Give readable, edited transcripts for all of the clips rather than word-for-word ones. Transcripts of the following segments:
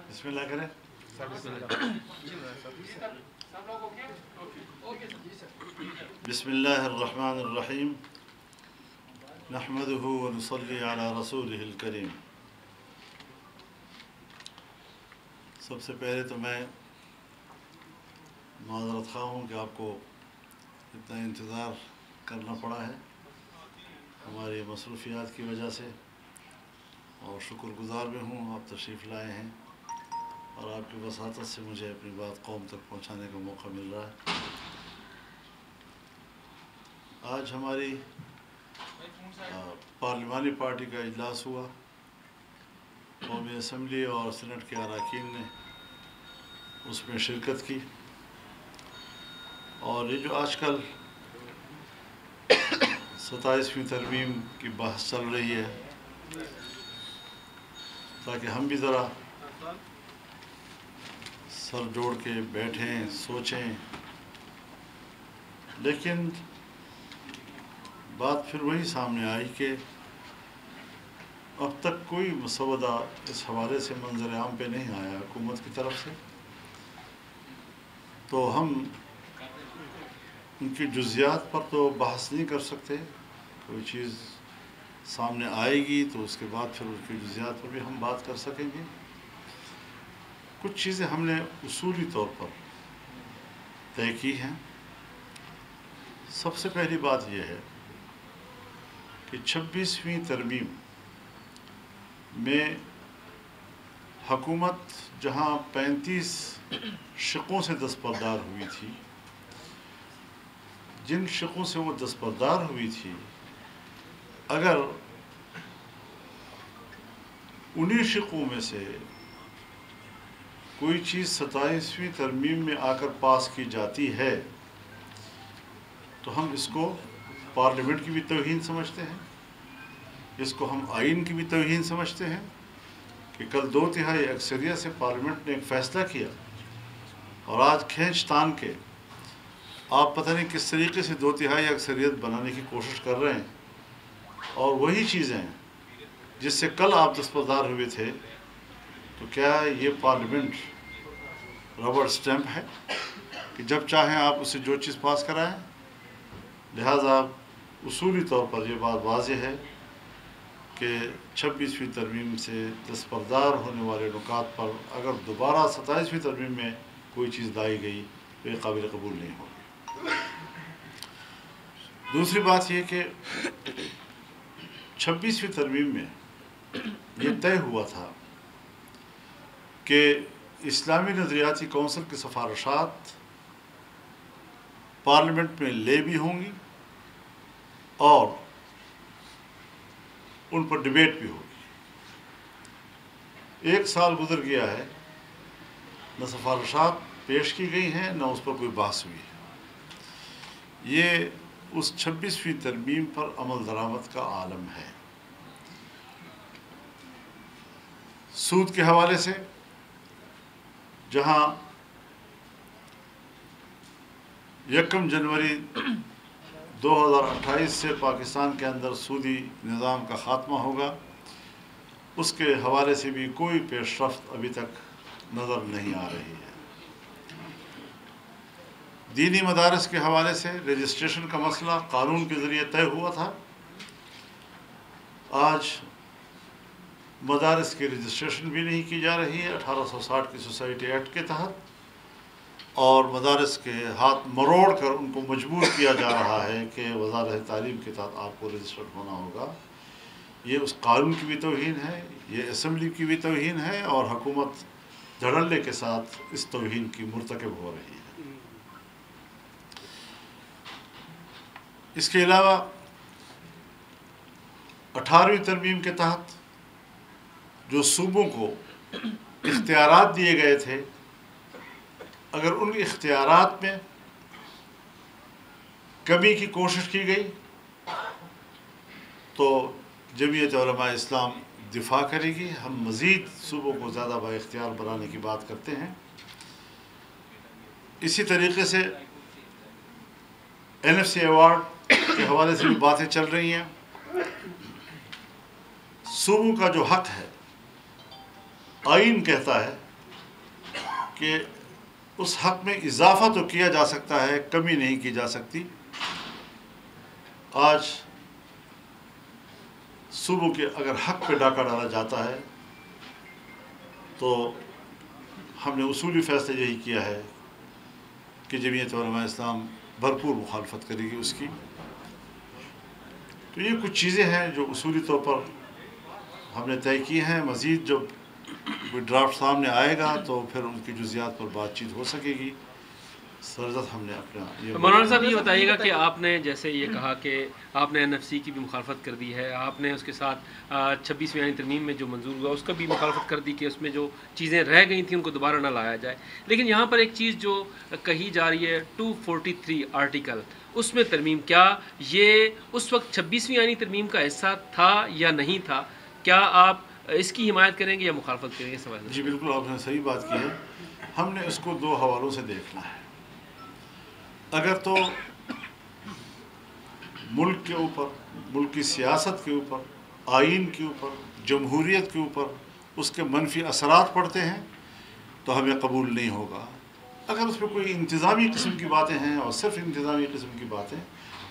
بسم اللہ کریں. بسم اللہ الرحمن الرحیم. نحمده ونصلی علی رسولہ الکریم. سب سے پہلے تو میں معذرت خواہ ہوں کہ آپ کو اتنا انتظار کرنا پڑا ہے ہماری مصروفیات کی وجہ سے، اور شکر گزار بھی ہوں آپ تشریف لائے ہیں اور آپ کی وساطت سے مجھے اپنی بات قوم تک پہنچانے کا موقع مل رہا ہے. آج ہماری پارلیمانی پارٹی کا اجلاس ہوا. قومی اسمبلی اور سینٹ کے اراکین نے اس میں شرکت کی، اور یہ جو آج کل 27ویں ترمیم کی بحث چل رہی ہے، تاکہ ہم بھی ذرا سر جوڑ کے بیٹھیں سوچیں، لیکن بات پھر وہی سامنے آئی کہ اب تک کوئی مسودہ اس حوالے سے منظر عام پہ نہیں آیا حکومت کی طرف سے، تو ہم ان کی جزیات پر تو بحث نہیں کر سکتے. کوئی چیز سامنے آئے گی تو اس کے بعد پھر اس کی جزیات پر بھی ہم بات کر سکیں گے. کچھ چیزیں ہم نے اصولی طور پر طے کی ہیں. سب سے پہلی بات یہ ہے کہ 26ویں ترمیم میں حکومت جہاں 35 شقوں سے دستبردار ہوئی تھی، جن شقوں سے وہ دستبردار ہوئی تھی، اگر انہی شقوں میں سے کوئی چیز 27ویں ترمیم میں آ کر پاس کی جاتی ہے تو ہم اس کو پارلیمنٹ کی بھی توہین سمجھتے ہیں، اس کو ہم آئین کی بھی توہین سمجھتے ہیں کہ کل 2/3 اکثریت سے پارلیمنٹ نے ایک فیصلہ کیا اور آج کھینچ تان کے آپ پتہ نہیں کس طریقے سے 2/3 اکثریت بنانے کی کوشش کر رہے ہیں، اور وہی چیزیں ہیں جس سے کل آپ دستبردار ہوئے تھے. تو کیا یہ پارلیمنٹ ربڑ سٹیمپ ہے کہ جب چاہیں آپ اسے جو چیز پاس کرائیں؟ لہٰذا اصولی طور پر یہ بات واضح ہے کہ 26ویں ترمیم سے دستبردار ہونے والے نکات پر اگر دوبارہ 27ویں ترمیم میں کوئی چیز لائی گئی تو یہ قابل قبول نہیں ہوگی. دوسری بات یہ کہ 26ویں ترمیم میں یہ طے ہوا تھا کہ اسلامی نظریاتی کونسل کی سفارشات پارلیمنٹ میں لے بھی ہوں گی اور ان پر ڈبیٹ بھی ہوگی. 1 سال گزر گیا ہے، نہ سفارشات پیش کی گئی ہیں نہ اس پر کوئی بحث ہوئی ہے. یہ اس 26ویں ترمیم پر عمل درآمد کا عالم ہے. سود کے حوالے سے جہاں 1 جنوری 2028 سے پاکستان کے اندر سودی نظام کا خاتمہ ہوگا، اس کے حوالے سے بھی کوئی پیش رفت ابھی تک نظر نہیں آ رہی ہے. دینی مدارس کے حوالے سے رجسٹریشن کا مسئلہ قانون کے ذریعے طے ہوا تھا. آج مدارس کی رجسٹریشن بھی نہیں کی جا رہی ہے 1860 کی سوسائٹی ایکٹ کے تحت، اور مدارس کے ہاتھ مروڑ کر ان کو مجبور کیا جا رہا ہے کہ وزارت تعلیم کے تحت آپ کو رجسٹرڈ ہونا ہوگا. یہ اس قانون کی بھی توہین ہے، یہ اسمبلی کی بھی توہین ہے، اور حکومت دھڑلے کے ساتھ اس توہین کی مرتکب ہو رہی ہے. اس کے علاوہ 18ویں ترمیم کے تحت جو صوبوں کو اختیارات دیے گئے تھے، اگر ان اختیارات میں کمی کی کوشش کی گئی تو جمعیت علماء اسلام دفاع کرے گی. ہم مزید صوبوں کو زیادہ با اختیار بنانے کی بات کرتے ہیں. اسی طریقے سے NFC ایوارڈ کے حوالے سے بھی باتیں چل رہی ہیں. صوبوں کا جو حق ہے، آئین کہتا ہے کہ اس حق میں اضافہ تو کیا جا سکتا ہے، کمی نہیں کی جا سکتی۔ آج صوبوں کے اگر حق پہ ڈاکہ ڈالا جاتا ہے تو ہم نے اصولی فیصلہ یہی کیا ہے کہ جمعیت علماء اسلام بھرپور مخالفت کرے گی اس کی۔ تو یہ کچھ چیزیں ہیں جو اصولی طور پر ہم نے طے کی ہیں۔ مزید جب کوئی ڈرافٹ سامنے آئے گا تو پھر ان کی جزیات پر بات چیت ہو سکے گی۔ سرزد ہم نے اپنا مولانا صاحب یہ بتائیے گا کہ آپ نے جیسے یہ کہا کہ آپ نے NFC کی بھی مخالفت کر دی ہے، آپ نے اس کے ساتھ 26ویں آئین ترمیم میں جو منظور ہوا اس کا بھی مخالفت کر دی کہ اس میں جو چیزیں رہ گئی تھیں ان کو دوبارہ نہ لایا جائے، لیکن یہاں پر ایک چیز جو کہی جا رہی ہے 243 آرٹیکل، اس میں ترمیم، کیا یہ اس وقت 26ویں آئینی ترمیم کا حصہ تھا یا نہیں تھا؟ کیا آپ اس کی حمایت کریں گے یا مخالفت کریں گے؟ سوال جی بالکل، آپ نے صحیح بات کی ہے۔ ہم نے اس کو دو حوالوں سے دیکھنا ہے۔ اگر تو ملک کے اوپر، ملک کی سیاست کے اوپر، آئین کے اوپر، جمہوریت کے اوپر اس کے منفی اثرات پڑتے ہیں تو ہمیں قبول نہیں ہوگا۔ اگر اس میں کوئی انتظامی قسم کی باتیں ہیں اور صرف انتظامی قسم کی باتیں،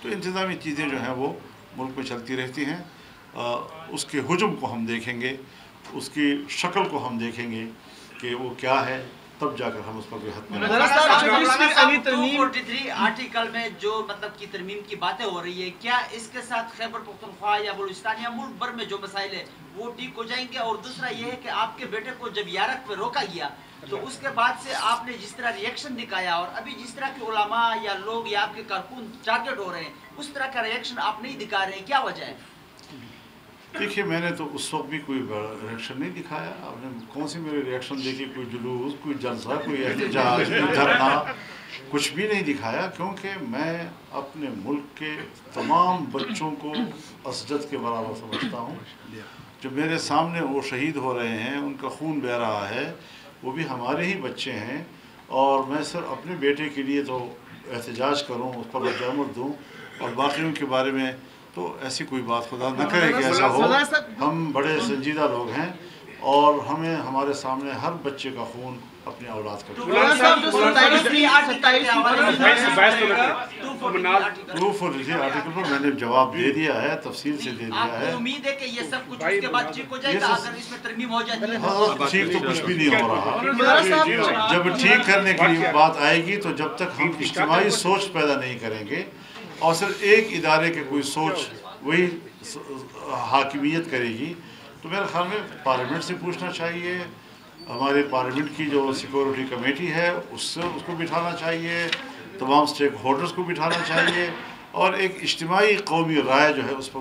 تو انتظامی چیزیں جو ہیں وہ ملک میں چلتی رہتی ہیں۔ اس کے حجم کو ہم دیکھیں گے، اس کی شکل کو ہم دیکھیں گے کہ وہ کیا ہے، تب جا کر ہم اس پر کوئی حد میں 243 آرٹیکل میں جو مطلب کی ترمیم کی باتیں ہو رہی ہے، کیا اس کے ساتھ خیبر پختونخوا یا بلوچستان یا ملک بھر میں جو مسائل ہے وہ ٹھیک ہو جائیں گے؟ اور دوسرا یہ ہے کہ آپ کے بیٹے کو جب یارک پہ روکا گیا تو اس کے بعد سے آپ نے جس طرح ریئیکشن دکھایا اور ابھی جس طرح کے علماء یا لوگ یا آپ کے کارکن ٹارگٹ ہو رہے ہیں، اس طرح کا ریئیکشن آپ نہیں دکھا رہے ہیں، کیا وجہ ہے؟ دیکھیے، میں نے تو اس وقت بھی کوئی ریئیکشن نہیں دکھایا۔ آپ نے کون سی میرے ریئیکشن دیکھی؟ کوئی جلوس، کوئی جلسہ، کوئی احتجاج، کوئی دھرنا، کچھ بھی نہیں دکھایا، کیونکہ میں اپنے ملک کے تمام بچوں کو اسجد کے برابر سمجھتا ہوں۔ جو میرے سامنے وہ شہید ہو رہے ہیں، ان کا خون بہہ رہا ہے، وہ بھی ہمارے ہی بچے ہیں، اور میں صرف اپنے بیٹے کے لیے تو احتجاج کروں، اس پر رد عمل دوں، اور باقیوں کے بارے میں تو ایسی کوئی بات خدا نہ کرے کہ ایسا ہو۔ ہم بڑے سنجیدہ لوگ ہیں اور ہمیں ہمارے سامنے ہر بچے کا خون اپنی اولاد کا 243 آرٹیکل پر میں نے جواب دے دیا ہے، تفصیل سے دے دیا آپ ہے۔ کو امید ہے کہ یہ سب کچھ اس کے بعد ٹھیک ہو جائے گا اگر اس میں ترمیم ہو جاتی ہے؟ ٹھیک تو کچھ بھی نہیں ہو رہا۔ جب ٹھیک کرنے کے لیے بات آئے گی تو جب تک ہم اجتماعی سوچ پیدا نہیں کریں گے اور صرف ایک ادارے کے کوئی سوچ وہی حاکمیت کرے گی، تو میرے خیال میں پارلیمنٹ سے پوچھنا چاہیے، ہمارے پارلیمنٹ کی جو سیکورٹی کمیٹی ہے اس کو بٹھانا چاہیے، تمام سٹیک ہولڈرز کو بٹھانا چاہیے، اور ایک اجتماعی قومی رائے جو ہے اس پر